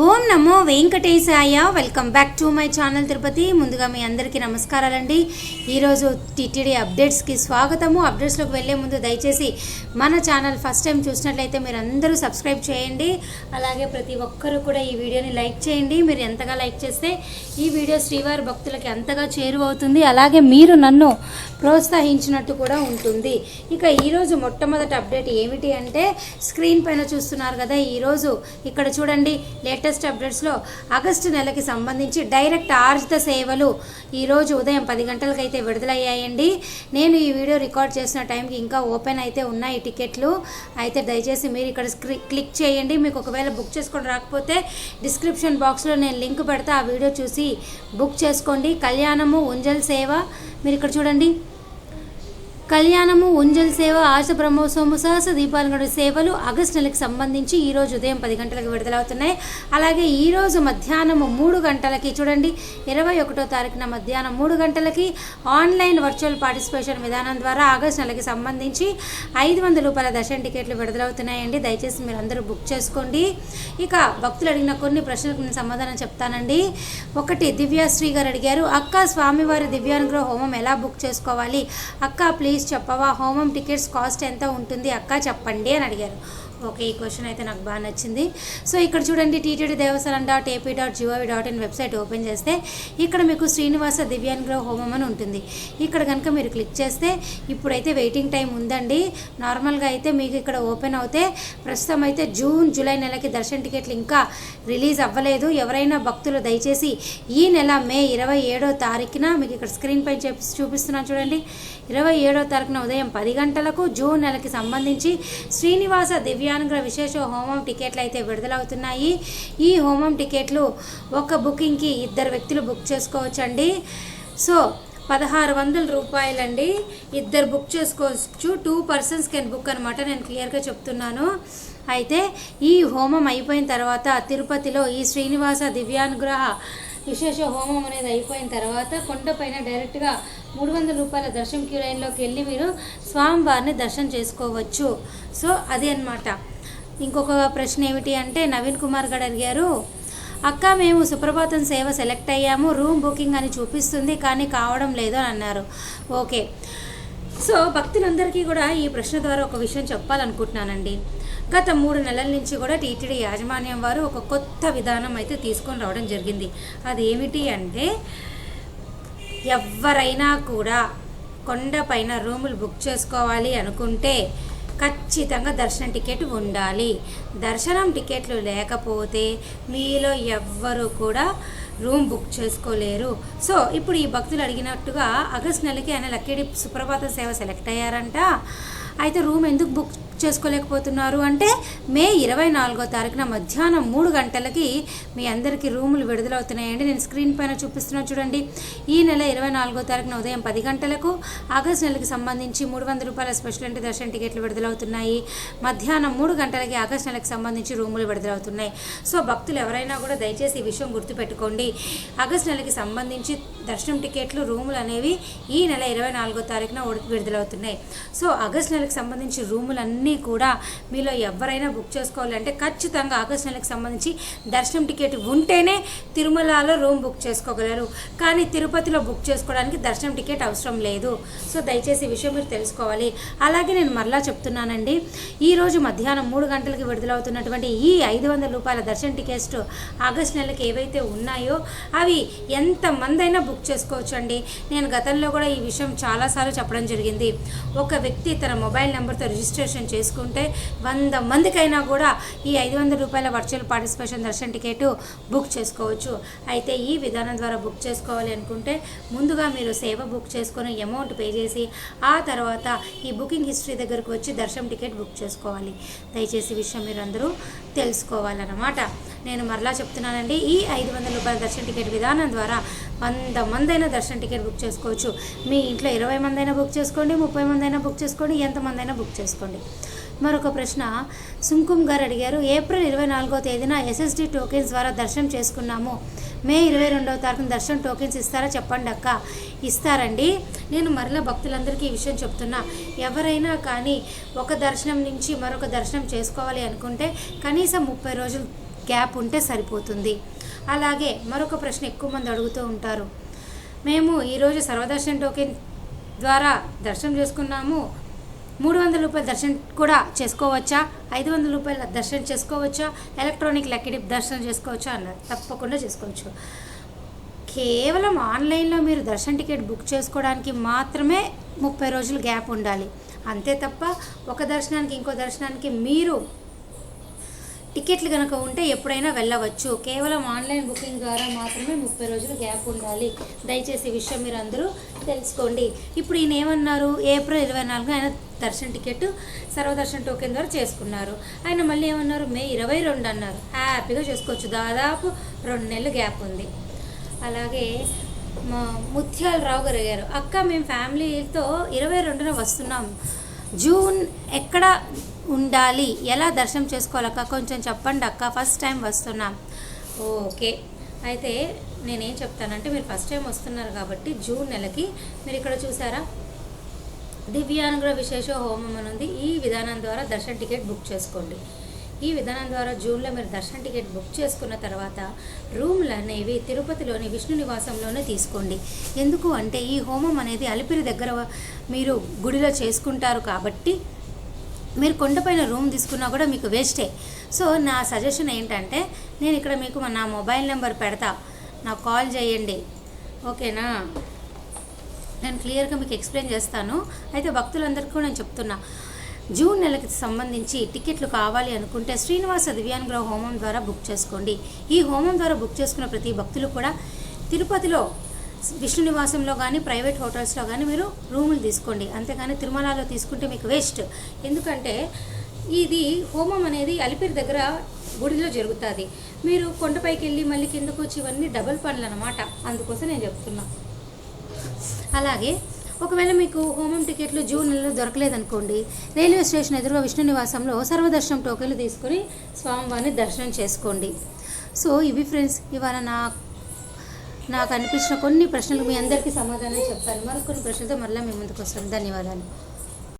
Om Namo Venkatesaya. Welcome back to my channel Tirupati. ముందుగా మీ అందరికీ నమస్కారాలండి. ఈరోజు టీటీడీ అప్డేట్స్కి స్వాగతము. అప్డేట్స్లోకి వెళ్ళే ముందు దయచేసి మన ఛానల్ ఫస్ట్ టైం చూసినట్లయితే మీరు అందరూ సబ్స్క్రైబ్ చేయండి. అలాగే ప్రతి ఒక్కరూ కూడా ఈ వీడియోని లైక్ చేయండి. మీరు ఎంతగా లైక్ చేస్తే ఈ వీడియో శ్రీవారి భక్తులకి అంతగా చేరువవుతుంది. అలాగే మీరు నన్ను ప్రోత్సహించినట్టు కూడా ఉంటుంది. ఇక ఈరోజు మొట్టమొదటి అప్డేట్ ఏమిటి అంటే స్క్రీన్ పైన చూస్తున్నారు కదా, ఈరోజు ఇక్కడ చూడండి లేటెస్ట్ అప్డేట్స్లో ఆగస్టు నెలకి సంబంధించి డైరెక్ట్ ఆర్జిత సేవలు ఈరోజు ఉదయం 10 గంటలకైతే విడుదలయ్యాయండి. నేను ఈ వీడియో రికార్డ్ చేసిన టైంకి ఇంకా ఓపెన్ అయితే ఉన్నాయి టికెట్లు. అయితే దయచేసి మీరు ఇక్కడ క్లిక్ చేయండి. మీకు ఒకవేళ బుక్ చేసుకొని రాకపోతే డిస్క్రిప్షన్ బాక్స్లో నేను లింక్ పెడతా, ఆ వీడియో చూసి బుక్ చేసుకోండి. కళ్యాణము ఉంజల్ సేవ మీరు ఇక్కడ చూడండి, కళ్యాణము ఉంజల్ సేవ ఆశ బ్రహ్మోత్సవము సహస దీపాలంకరణ సేవలు ఆగస్టు నెలకు సంబంధించి ఈరోజు ఉదయం 10 గంటలకు విడుదలవుతున్నాయి. అలాగే ఈరోజు మధ్యాహ్నము 3 గంటలకి చూడండి, 21వ తారీఖున మధ్యాహ్నం 3 గంటలకి ఆన్లైన్ వర్చువల్ పార్టిసిపేషన్ విధానం ద్వారా ఆగస్టు నెలకి సంబంధించి 500 రూపాయల దర్శన టికెట్లు విడుదలవుతున్నాయండి. దయచేసి మీరు అందరూ బుక్ చేసుకోండి. ఇక భక్తులు అడిగిన కొన్ని ప్రశ్నలకు నేను సమాధానం చెప్తానండి. ఒకటి, దివ్యాశ్రీ గారు అడిగారు, అక్క స్వామివారి దివ్యానుగ్రహ హోమం ఎలా బుక్ చేసుకోవాలి అక్క ప్లీజ్ చెప్పవా, హోమం టికెట్స్ కాస్ట్ ఎంత ఉంటుంది అక్క చెప్పండి అని అడిగారు. ఓకే, ఈ క్వశ్చన్ అయితే నాకు బాగా నచ్చింది. సో ఇక్కడ చూడండి, టీటీడీ దేవస్థానం .ap.gov.in వెబ్సైట్ ఓపెన్ చేస్తే ఇక్కడ మీకు శ్రీనివాస దివ్యానుగ్రహ హోమం అని ఉంటుంది. ఇక్కడ కనుక మీరు క్లిక్ చేస్తే ఇప్పుడైతే వెయిటింగ్ టైం ఉందండి. నార్మల్గా అయితే మీకు ఇక్కడ ఓపెన్ అవుతే ప్రస్తుతం అయితే జూన్ జూలై నెలకి దర్శన టికెట్లు ఇంకా రిలీజ్ అవ్వలేదు. ఎవరైనా భక్తులు దయచేసి ఈ నెల మే 27వ తారీఖున మీకు ఇక్కడ స్క్రీన్ పై చూపిస్తున్నాను చూడండి, 27వ తారీఖున ఉదయం 10 గంటలకు జూన్ నెలకి సంబంధించి శ్రీనివాస దివ్యానుగ్రహ విశేష హోమం టికెట్లు అయితే విడుదలవుతున్నాయి. ఈ హోమం టికెట్లు ఒక బుకింగ్కి 2 వ్యక్తులు బుక్ చేసుకోవచ్చండి. సో 1600 రూపాయలండి, 2 బుక్ చేసుకోవచ్చు. 2 పర్సన్స్ కెన్ బుక్ అనమాట. నేను క్లియర్గా చెప్తున్నాను. అయితే ఈ హోమం అయిపోయిన తర్వాత తిరుపతిలో ఈ శ్రీనివాస దివ్యానుగ్రహ విశేష హోమం అనేది అయిపోయిన తర్వాత కొండపైన డైరెక్ట్గా 300 రూపాయల దర్శనం క్యూ లైన్లోకి వెళ్ళి మీరు స్వామివారిని దర్శనం చేసుకోవచ్చు. సో అది అన్నమాట. ఇంకొక ప్రశ్న ఏమిటి అంటే నవీన్ కుమార్ గారు అడిగారు, అక్క మేము సుప్రభాతం సేవ సెలెక్ట్ అయ్యాము, రూమ్ బుకింగ్ అని చూపిస్తుంది కానీ కావడం లేదు అని అన్నారు. ఓకే, సో భక్తులందరికీ కూడా ఈ ప్రశ్న ద్వారా ఒక విషయం చెప్పాలనుకుంటున్నానండి. గత 3 నెలల నుంచి కూడా టీటీడీ యాజమాన్యం వారు ఒక కొత్త విధానం అయితే తీసుకొని రావడం జరిగింది. అది ఏమిటి అంటే ఎవరైనా కూడా కొండపైన రూములు బుక్ చేసుకోవాలి అనుకుంటే ఖచ్చితంగా దర్శనం టికెట్ ఉండాలి. దర్శనం టికెట్లు లేకపోతే మీలో ఎవ్వరు కూడా రూమ్ బుక్ చేసుకోలేరు. సో ఇప్పుడు ఈ భక్తులు అడిగినట్టుగా ఆగస్ట్ నెలకి ఆయన లక్కీ సుప్రభాత సేవ సెలెక్ట్ అయ్యారంట. అయితే రూమ్ ఎందుకు బుక్ చేసుకోలేకపోతున్నారు అంటే మే 24వ తారీఖున మధ్యాహ్నం 3 గంటలకి మీ అందరికీ రూములు విడుదలవుతున్నాయండి. నేను స్క్రీన్ పైన చూపిస్తున్నాను చూడండి. ఈ నెల 24వ తారీఖున ఉదయం 10 గంటలకు ఆగస్ట్ నెలకి సంబంధించి 300 రూపాయల స్పెషల్ ఎంట్రీ దర్శన టికెట్లు విడుదలవుతున్నాయి. మధ్యాహ్నం 3 గంటలకి ఆగస్ట్ నెలకు సంబంధించి రూములు విడుదలవుతున్నాయి. సో భక్తులు ఎవరైనా కూడా దయచేసి ఈ విషయం గుర్తుపెట్టుకోండి. ఆగస్ట్ నెలకి సంబంధించి దర్శనం టికెట్లు రూములు అనేవి ఈ నెల 24వ తారీఖున విడుదలవుతున్నాయి. సో ఆగస్ట్ నెలకు సంబంధించి రూములన్నీ కూడా మీలో ఎవరైనా బుక్ చేసుకోవాలంటే ఖచ్చితంగా ఆగస్ట్ నెలకు సంబంధించి దర్శనం టికెట్ ఉంటేనే తిరుమలలో రూమ్ బుక్ చేసుకోగలరు. కానీ తిరుపతిలో బుక్ చేసుకోవడానికి దర్శనం టికెట్ అవసరం లేదు. సో దయచేసి ఈ విషయం మీరు తెలుసుకోవాలి. అలాగే నేను మరలా చెప్తున్నానండి, ఈరోజు మధ్యాహ్నం 3 గంటలకి విడుదలవుతున్నటువంటి ఈ 500 రూపాయల దర్శన టికెట్స్ ఆగస్ట్ నెలకి ఏవైతే ఉన్నాయో అవి ఎంతమంది అయినా బుక్ చేసుకోవచ్చు అండి. నేను గతంలో కూడా ఈ విషయం చాలాసార్లు చెప్పడం జరిగింది. ఒక వ్యక్తి తన మొబైల్ నెంబర్తో రిజిస్ట్రేషన్ చేసుకుంటే 100 మందికైనా కూడా ఈ 500 రూపాయల వర్చువల్ పార్టిసిపేషన్ దర్శన టికెట్ బుక్ చేసుకోవచ్చు. అయితే ఈ విధానం ద్వారా బుక్ చేసుకోవాలి అనుకుంటే ముందుగా మీరు సేవ బుక్ చేసుకొని అమౌంట్ పే చేసి ఆ తర్వాత ఈ బుకింగ్ హిస్టరీ దగ్గరకు వచ్చి దర్శనం టికెట్ బుక్ చేసుకోవాలి. దయచేసి విషయం మీరు అందరూ తెలుసుకోవాలన్నమాట. నేను మరలా చెప్తున్నానండి, ఈ 500 రూపాయల దర్శన టికెట్ విధానం ద్వారా 100 మంది అయినా దర్శన టికెట్ బుక్ చేసుకోవచ్చు. మీ ఇంట్లో 20 మంది అయినా బుక్ చేసుకోండి, 30 మంది అయినా బుక్ చేసుకోండి, ఎంతమంది అయినా బుక్ చేసుకోండి. మరొక ప్రశ్న సుంకుమ్ గారు అడిగారు, ఏప్రిల్ 24వ తేదీన ఎస్ఎస్డి టోకెన్స్ ద్వారా దర్శనం చేసుకున్నాము, మే 22వ తారీఖున దర్శనం టోకెన్స్ ఇస్తారా చెప్పండి అక్క. ఇస్తారండి. నేను మరలా భక్తులందరికీ ఈ విషయం చెప్తున్నా, ఎవరైనా కానీ ఒక దర్శనం నుంచి మరొక దర్శనం చేసుకోవాలి అనుకుంటే కనీసం 30 రోజులు గ్యాప్ ఉంటే సరిపోతుంది. అలాగే మరొక ప్రశ్న ఎక్కువ మంది అడుగుతూ ఉంటారు, మేము ఈరోజు సర్వదర్శన్ టోకెన్ ద్వారా దర్శనం చేసుకున్నాము, 300 రూపాయల దర్శనం కూడా చేసుకోవచ్చా, 500 రూపాయల దర్శనం చేసుకోవచ్చా, ఎలక్ట్రానిక్ లక్కీ డిప్ దర్శనం చేసుకోవచ్చా అన్నారు. తప్పకుండా చేసుకోవచ్చు. కేవలం ఆన్లైన్లో మీరు దర్శన టికెట్ బుక్ చేసుకోవడానికి మాత్రమే 30 రోజులు గ్యాప్ ఉండాలి. అంతే తప్ప ఒక దర్శనానికి ఇంకో దర్శనానికి మీరు టికెట్లు కనుక ఉంటే ఎప్పుడైనా వెళ్ళవచ్చు. కేవలం ఆన్లైన్ బుకింగ్ ద్వారా మాత్రమే 30 రోజులు గ్యాప్ ఉండాలి. దయచేసి ఈ విషయం మీరు అందరూ తెలుసుకోండి. ఇప్పుడు ఈయన ఏమన్నారు, ఏప్రిల్ 24 ఆయన దర్శన టికెట్ సర్వదర్శన్ టోకెన్ ద్వారా చేసుకున్నారు. ఆయన మళ్ళీ ఏమన్నారు, మే 22 అన్నారు. హ్యాపీగా చేసుకోవచ్చు. దాదాపు 2 నెలలు గ్యాప్ ఉంది. అలాగే మా ముత్యాల రావు గారు, అక్క మేము ఫ్యామిలీతో 22న వస్తున్నాం, జూన్ ఎక్కడ ఉండాలి, ఎలా దర్శనం చేసుకోవాలక్క కొంచెం చెప్పండి అక్క, ఫస్ట్ టైం వస్తున్నాం. ఓకే, అయితే నేనేం చెప్తానంటే మీరు ఫస్ట్ టైం వస్తున్నారు కాబట్టి జూన్ నెలకి మీరు ఇక్కడ చూసారా దివ్యాంగుల విశేష హోమం అని ఉంది. ఈ విధానం ద్వారా దర్శన టికెట్ బుక్ చేసుకోండి. ఈ విధానం ద్వారా జూన్లో మీరు దర్శన టికెట్ బుక్ చేసుకున్న తర్వాత రూమ్లు అనేవి తిరుపతిలోని విష్ణు నివాసంలోనే తీసుకోండి. ఎందుకు అంటే ఈ హోమం అనేది అలిపిరి దగ్గర మీరు గుడిలో చేసుకుంటారు కాబట్టి మీరు కొండపైన రూమ్ తీసుకున్నా కూడా మీకు వేస్టే. సో నా సజెషన్ ఏంటంటే నేను ఇక్కడ మీకు నా మొబైల్ నెంబర్ పెడతా, నాకు కాల్ చేయండి, ఓకేనా? నేను క్లియర్గా మీకు ఎక్స్ప్లెయిన్ చేస్తాను. అయితే భక్తులందరికీ కూడా నేను చెప్తున్నా, జూన్ నెలకి సంబంధించి టికెట్లు కావాలి అనుకుంటే శ్రీనివాస దివ్యాంగ్రహ హోమం ద్వారా బుక్ చేసుకోండి. ఈ హోమం ద్వారా బుక్ చేసుకున్న ప్రతి భక్తులు కూడా తిరుపతిలో విష్ణు నివాసంలో కానీ ప్రైవేట్ హోటల్స్లో కానీ మీరు రూములు తీసుకోండి. అంతేగాని తిరుమలలో తీసుకుంటే మీకు వేస్ట్. ఎందుకంటే ఇది హోమం అనేది అలిపిరి దగ్గర గుడిలో జరుగుతుంది. మీరు కొండపైకి వెళ్ళి మళ్ళీ కిందకు వచ్చి ఇవన్నీ డబుల్ పనులు అన్నమాట. అందుకోసం నేను చెప్తున్నా. అలాగే ఒకవేళ మీకు హోమం టికెట్లు జూన్ నెలలో దొరకలేదనుకోండి, రైల్వే స్టేషన్ ఎదురుగా విష్ణు నివాసంలో సర్వదర్శనం టోకెన్లు తీసుకొని స్వామివారిని దర్శనం చేసుకోండి. సో ఇవి ఫ్రెండ్స్, ఇవాళ నాకు అనిపించిన కొన్ని ప్రశ్నలకు మీ అందరికీ సమాధానం చెప్తాను. మరికొన్ని ప్రశ్నలతో మరలా మీ ముందుకు వస్తాను. ధన్యవాదాలు.